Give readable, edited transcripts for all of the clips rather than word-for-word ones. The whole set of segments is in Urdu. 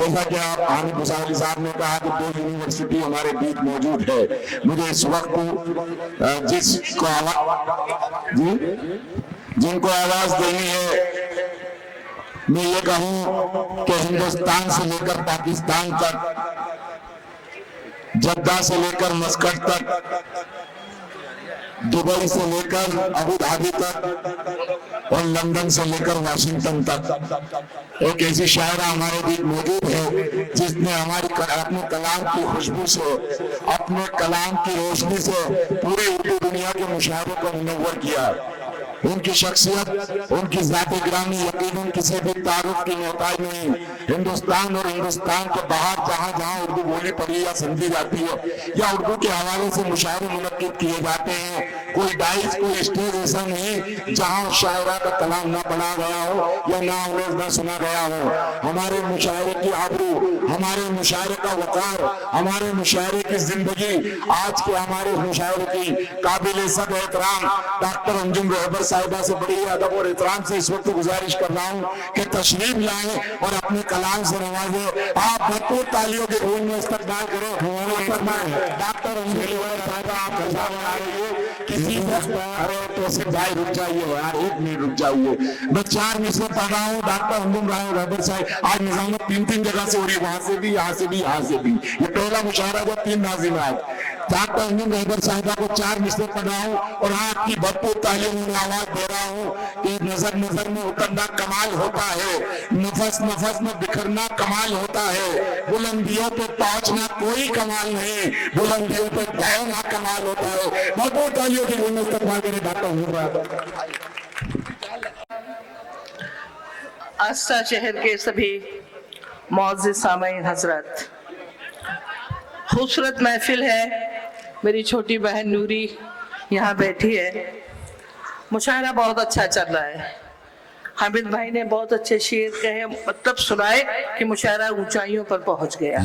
جیسا کہ آپ حامد مساعلی صاحب نے کہا کہ 2 یونیورسٹی ہمارے بیچ موجود ہے، مجھے اس وقت جن کو آواز دینی ہے، میں یہ کہوں کہ ہندوستان سے لے کر پاکستان تک، جدہ سے لے کر مسقط تک، دبئی سے لے کر ابوظہبی تک، اور لندن سے لے کر واشنگٹن تک ایک ایسی شاعرہ ہمارے بیچ موجود ہے جس نے اپنے کلام کی خوشبو سے، اپنے کلام کی روشنی سے پوری اردو دنیا کے مشاعرے کو منور کیا۔ ان کی شخصیت، ان کی ذات گرامی یقیناً کسی بھی تعارف کی محتاج نہیں۔ ہندوستان اور ہندوستان کے باہر جہاں جہاں اردو بولی پڑھی یا سمجھی جاتی ہے یا اردو کے حوالے سے مشاعرے منعقد کیے جاتے ہیں، کوئی ڈائز، کوئی اسٹیج ایسا نہیں جہاں شاعرہ کا کلام نہ پڑھا گیا ہو یا نہ انہیں نہ سنا گیا ہو۔ ہمارے مشاعرے کی آبرو، ہمارے مشاعرے کا وقار، ہمارے مشاعرے کی زندگی، آج کے ہمارے مشاعرے کی قابل صد احترام ڈاکٹر انجم رہبر صاحبہ سے بڑی ادب اور احترام سے اس وقت گزارش کر رہا ہوں کہ تشریف لائیں اور اپنے کلام سے نوازیں۔ آپ بھرپور تالیوں کے گونج میں استقبال کریں۔ ڈاکٹر انجم رہبر صاحبہ آپ کے سامنے آ رہی ہے۔ کسی وقت ارے تو سے بھائی رک جائیے یار، 1 منٹ رک جائیے۔ میں 4 مصرے پڑھ رہا ہوں۔ ڈاکٹر انجم رہبر صاحب آج نظامت 3 جگہ سے ہو رہی ہے، وہاں سے بھی، یہاں سے بھی، یہاں سے بھی۔ یہ پہلا مشاعرہ جو 3 ناظمات ڈاکٹر انجم رہبر صاحبہ کو 4 مصرے پڑھ رہا ہوں اور آپ کی بھرپور تعلیم میں آواز دے رہا ہوں کہ نظر نظر میں اترنا کمال ہوتا ہے، نفس نفس میں بکھرنا کمال ہوتا ہے، بلندیوں پہ پہنچنا کوئی کمال نہیں، بلندیوں پہ بہنا کمال ہوتا ہے۔ بھرپور تعلیوں کی گونج میں استقبال کریں ڈاکٹر انجم رہبر۔ آستہ شہر کے سبھی معزز سامعین حضرات، خوبصورت محفل ہے۔ میری چھوٹی بہن نوری یہاں بیٹھی ہے۔ مشاعرہ بہت اچھا چل رہا ہے۔ حامد بھائی نے بہت اچھے شعر کہے، مطلب سنائے کہ مشاعرہ اونچائیوں پر پہنچ گیا،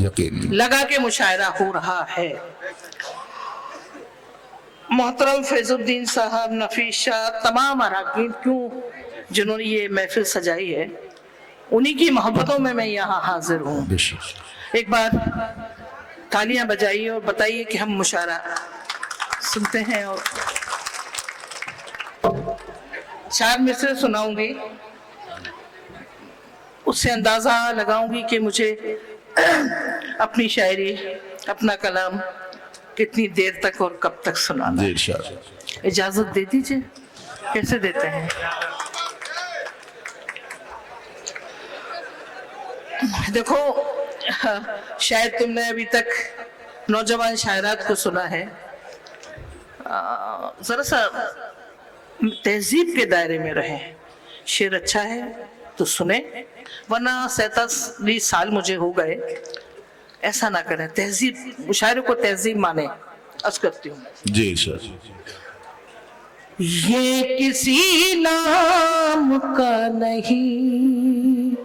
لگا کہ مشاعرہ ہو رہا ہے۔ محترم فیض الدین صاحب، نفیس شاہ، تمام اراکین کیوں جنہوں نے یہ محفل سجائی ہے، انہی کی محبتوں میں یہاں حاضر ہوں۔ ایک بار تالیاں بجائیے اور بتائیے کہ ہم مشاعرہ سنتے ہیں۔ اور 4 مصرے سناؤں گی، اس سے اندازہ لگاؤں گی کہ مجھے اپنی شاعری، اپنا کلام کتنی دیر تک اور کب تک سنانا ہے۔ اجازت دے دیجئے، کیسے دیتے ہیں؟ دیکھو، شاید تم نے ابھی تک نوجوان شاعرات کو سنا ہے، ذرا سا تہذیب کے دائرے میں رہیں۔ شعر اچھا ہے تو سنیں، ورنہ 47 سال مجھے ہو گئے، ایسا نہ کریں۔ تہذیب، مشاعرے کو تہذیب مانیں۔ عرض کرتی ہوں جی سر۔ یہ کسی نام کا نہیں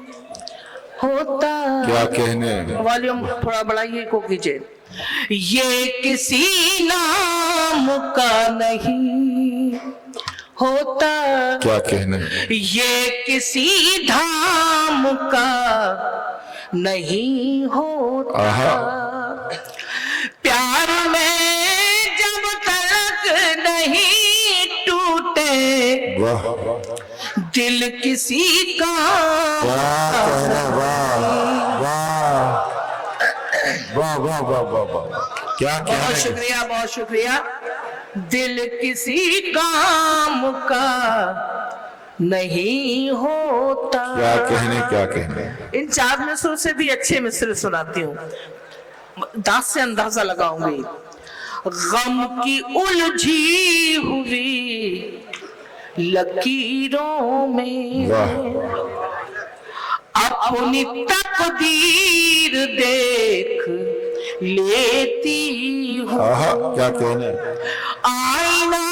ہوتا، کیا کہنے، والیوم تھوڑا بڑھائیے کو کیجئے۔ یہ کسی نام کا نہیں ہوتا، کیا کہنے، یہ کسی دھام کا نہیں ہوتا، پیار میں جب تلک نہیں ٹوٹے دل کسی کا۔ بہت شکریہ، بہت شکریہ۔ دل کسی کام کا نہیں ہوتا۔ کیا کہنے، کیا کہنے۔ ان 4 مصروں سے بھی اچھے مصرے سناتی ہوں، داس سے اندازہ لگاؤں گی۔ غم کی الجھی ہوئی لکیروں میں اپنی تقدیر دیکھ لیتی ہوں، کیا کہنے، آئینہ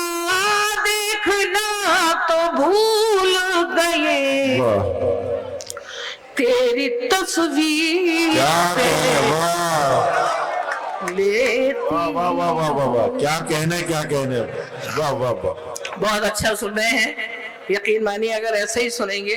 دیکھنا تو بھول گئے، تیری تصویر لیتی ہوں۔ کیا کہنے، کیا کہنے، واہ واہ واہ۔ بہت اچھا سن رہے ہیں، یقین مانیے اگر ایسے ہی سنیں گے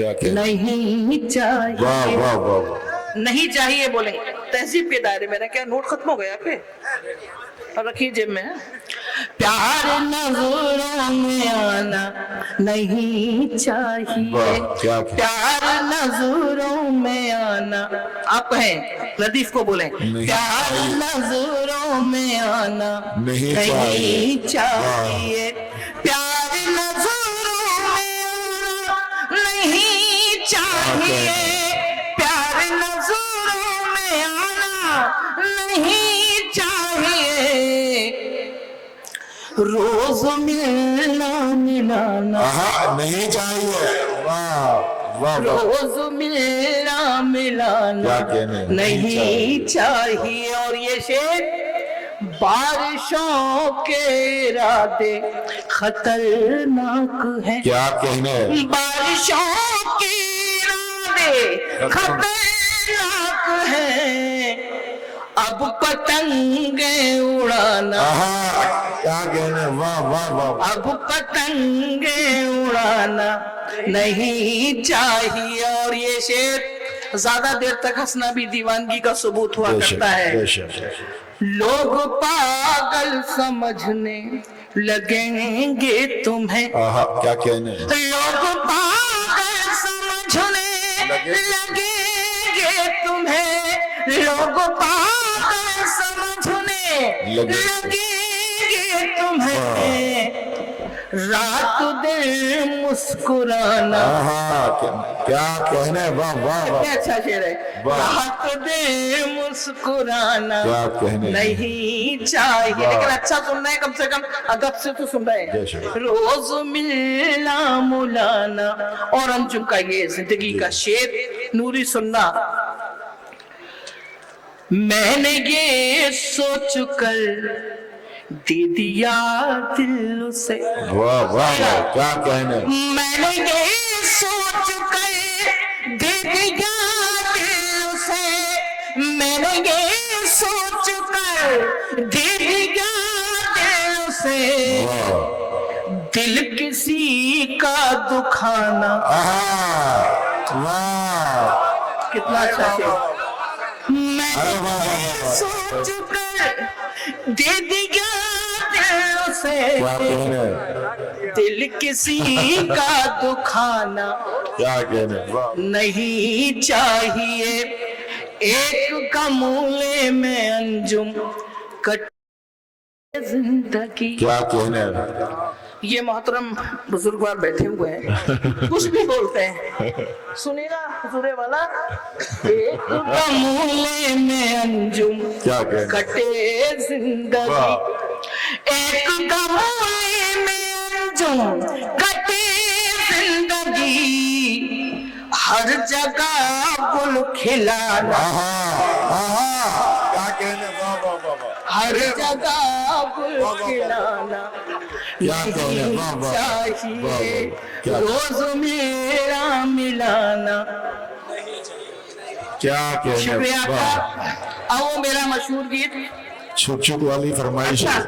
کیا کہنے نہیں چاہیے. واہ واہ واہ نہیں چاہیے بولیں گے. تہذیب کے دائرے میں. کیا نوٹ ختم ہو گیا آپ کے؟ اور رکھیے جیب میں. پیار نظروں میں آنا نہیں چاہیے. کیا پیار نظروں میں آنا. آپ کہیں لطیف کو بولیں پیار نظروں میں آنا نہیں چاہیے. پیار نظروں میں آنا نہیں چاہیے. پیار نظروں میں آنا نہیں چاہیے. روز ملنا ملانا نہیں چاہیے. واہ واہ واہ روز ملنا ملانا کیا کہنے نہیں چاہیے. اور یہ شعر بارشوں کے ارادے خطرناک ہیں. کیا کہنے بارشوں کے ارادے خطرناک ہیں. اب پتنگیں اڑانا. کیا کہنے واہ واہ واہ اب پتنگیں اڑانا نہیں چاہیے. اور یہ شعر زیادہ دیر تک ہنسنا بھی دیوانگی کا ثبوت ہوا کرتا ہے. لوگ پاگل سمجھنے لگیں گے تمہیں. کیا کہنے لوگ پاگل سمجھنے لگیں گے تمہیں. لوگ پاگل سمجھنے لگیں گے تمہیں. رات دن مسکرانا. کیا کہنے واہ واہ واہ اچھا شعر ہے. رات دن مسکرانا کیا کہنے نہیں چاہیے. لیکن اچھا سننا ہے کم سے کم ادب سے تو سن رہے ہیں. روز ملنا ملانا. اور انجم کا یہ زندگی کا شعر نوری سننا. میں نے یہ سوچ کر دے دیا دل سے. واہ واہ واہ کیا کہنے میں نے یہ سوچ کر دے دیا دل سے. میں نے یہ سوچ کر دے دیا دل سے. دل کسی کا دکھانا. واہ کتنا اچھا شعر. میں نے سوچ کر دے دیا دل سے. کیا کہنے دل کسی کا دکھانا کیا کہنے واہ نہیں چاہیے. ایک کمولے میں انجم کٹے زندگی. کیا کہنے یہ محترم بزرگوار بیٹھے ہوئے ہیں کچھ بھی بولتے ہیں. سنیے نا حضور والا. ایک کمولے میں انجم کیا کہنے کٹے زندگی. ایک کمولے میں انجم کٹے زندگی. ہر جگہ گل کھلانا. کیا کہنے واہ واہ واہ واہ ہر جگہ گل کھلانا نہیں چاہیے. روز میرا ملانا. کیا کہنے شکریہ واہ آپ. آؤ میرا مشہور گیت. چھک چھک والی فرمائش ہے.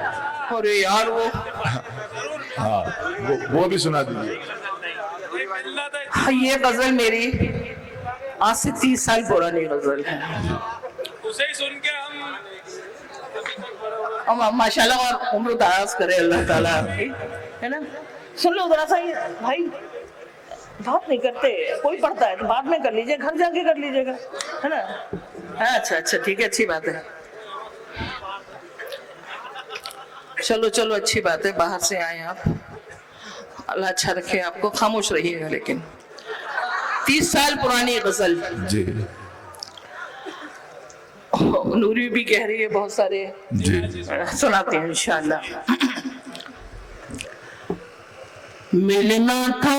ارے یار وہ ہاں وہ بھی سنا دیجیے. یہ غزل میری آج سے 30 سال پرانی غزل ہے. اسے ہی سن کے ہم ماشاءاللہ اور عمر دراز کرے اللہ تعالیٰ آپ کی, ہے نا. سن لو ذرا سا. یہ بھائی بات نہیں کرتے, کوئی پڑھتا ہے تو بعد میں کر لیجیے, گھر جا کے کر لیجیے گا, ہے نا. اچھا اچھا ٹھیک ہے, اچھی بات ہے. چلو چلو اچھی بات ہے, باہر سے آئے آپ, اللہ اچھا رکھے آپ کو. خاموش رہیے گا. لیکن 30 سال پرانی غزل جی نوری بھی کہہ رہی ہے, بہت سارے جی سناتے ہیں انشاءاللہ. ملنا تھا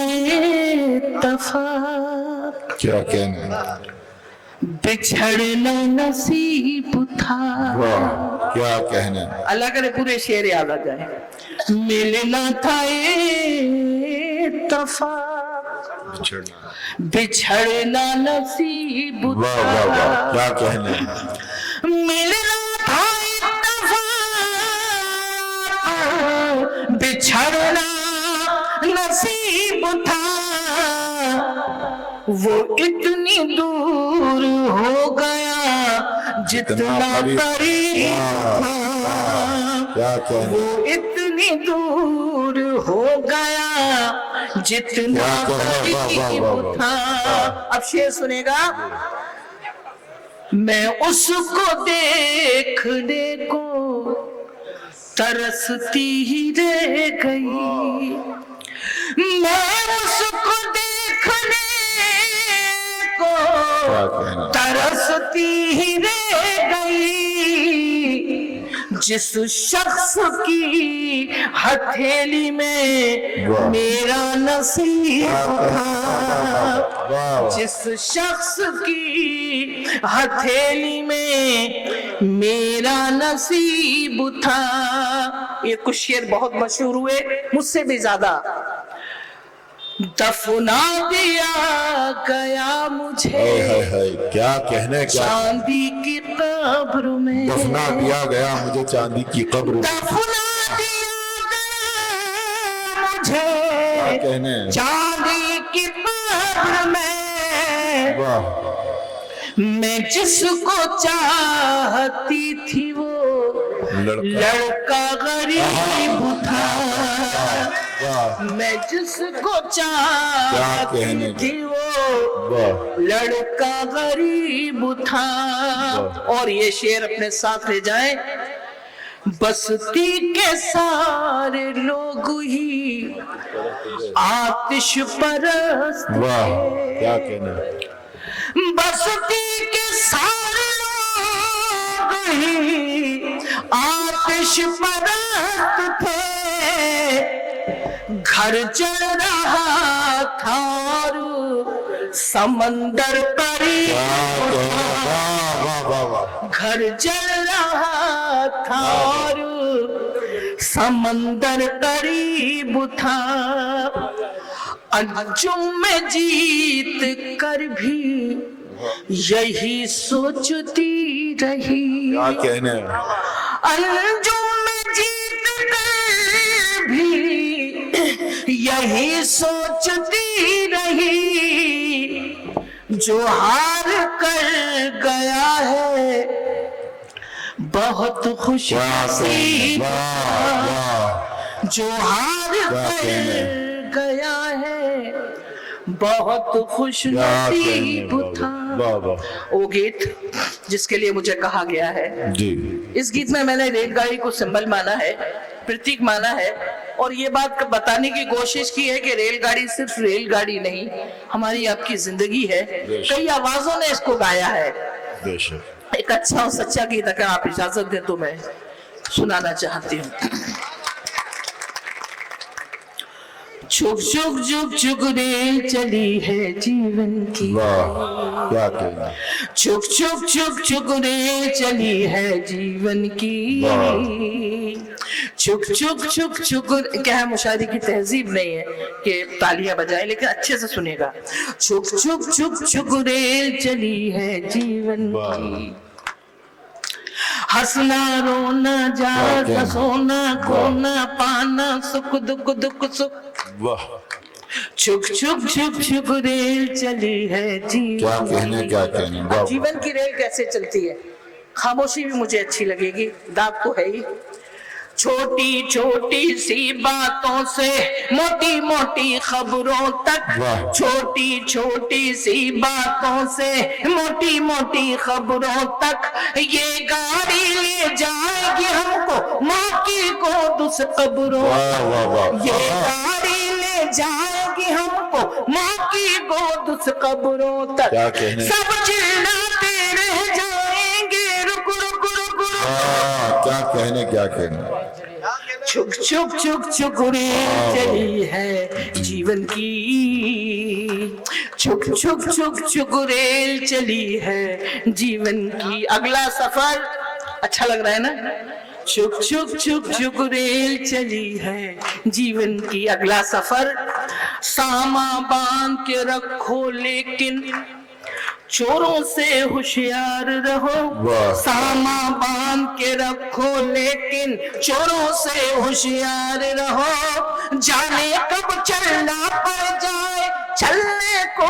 اتفاق, کیا کہنے بچھڑنا نصیب تھا. واہ کیا کہنے اللہ کرے پورے شعر یاد آ جائے. ملنا تھا اتفاق, بچھڑنا نصیب واہ واہ واہ تھا. کیا کہنے ملنا تھا اتفاق, بچھڑنا نصیب تھا. وہ اتنی دور ہو گیا جتنا قریب تھا، وہ اتنی دور ہو گیا جتنا قریب تھا۔ اب شعر سنے گا، میں اس کو دیکھنے کو ترستی ہی رہ گئی، میں اس کو دیکھنے کو ترستی ہی رہ گئی، جس شخص کی ہتھیلی میں میرا نصیب تھا، جس شخص کی ہتھیلی میں میرا نصیب تھا۔ یہ کچھ شعر بہت مشہور ہوئے، مجھ سے بھی زیادہ۔ دفنا دیا گیا مجھے کیا کہنے، کیا چاندی کی قبر میں، دفنا دیا گیا مجھے چاندی کی قبر میں، دفنا دیا گیا مجھے کہنے چاندی کی قبر میں، واہ میں جس کو چاہتی تھی وہ لڑکا غریب تھا، میں جس کو چاہتی تھی وہ لڑکا غریب تھا۔ اور یہ شعر اپنے ساتھ لے جائیں، بستی کے سارے لوگ ہی آتش پرست تھے، کیا کہنا، بستی کے سارے لوگ ہی آتش پرست تھے، گھر جل رہا تھا اور سمندر قریب تھا، گھر جل رہا تھا اور سمندر قریب تھا، انجم میں جیت کر بھی یہی سوچتی رہی، کیا کہنے، انجم میں جیت کر بھی یہی سوچتی رہی، جو ہار کر گیا ہے بہت خوش نصیب تھا، جو ہار کر گیا ہے بہت خوش نصیب تھا۔ وہ گیت جس کے لیے مجھے کہا گیا ہے، اس گیت میں نے ریل گاڑی کو سمبل مانا ہے، پرتیک مانا ہے، اور یہ بات بتانے کی کوشش کی ہے کہ ریل گاڑی صرف ریل گاڑی نہیں، ہماری آپ کی زندگی ہے۔ کئی آوازوں نے اس کو گایا ہے، ایک اچھا اور سچا گیت اگر آپ اجازت دیں تو میں سنانا چاہتی ہوں۔ چھک چھک چھک چھک ریل چلی ہے جیون کی، کیا کہنا، چھک چھک چھک چھک ریل چلی ہے جیون کی، چھک چھک چھک چھک، کیا ہے مشاعرے کی تہذیب نہیں ہے کہ تالیاں بجائیں، لیکن اچھے سے سنیے گا، چھک چھک چھک چھک ریل چلی ہے جیون کی، ہنسنا رونا جاگنا سونا کھونا پانا سکھ دکھ دکھ سکھ، چھک چھک چھک چھک ریل چلی ہے جیون کی۔ کیا کہنے، جیون کی ریل کیسے چلتی ہے؟ خاموشی بھی مجھے اچھی لگے گی، داغ تو ہے ہی۔ چھوٹی چھوٹی سی باتوں سے موٹی موٹی خبروں تک، چھوٹی چھوٹی سی باتوں سے موٹی موٹی خبروں تک، یہ گاڑی لے جائے گی ہم کو ماں کی گود اس قبروں تک، یہ گاڑی لے جائے گی ہم کو ماں کی گود اس قبروں تک، سب چلاتے رہ جائیں گے رک رک رک رک، کیا کہنے، کیا کہنے، چھک چھک چھک چھک ریل چلی ہے جیون کی، چھک چھک چھک چھک ریل چلی ہے جیون کی۔ اگلا سفر اچھا لگ رہا ہے نا، چھک چھک چھک چھک ریل چلی ہے جیون کی، اگلا سفر ساما باندھ کے رکھو لیکن چوروں سے ہوشیار رہو، ساما باندھ کے رکھو لیکن چوروں سے ہوشیار رہو، جانے کب چلنا پڑ جائے چلنے کو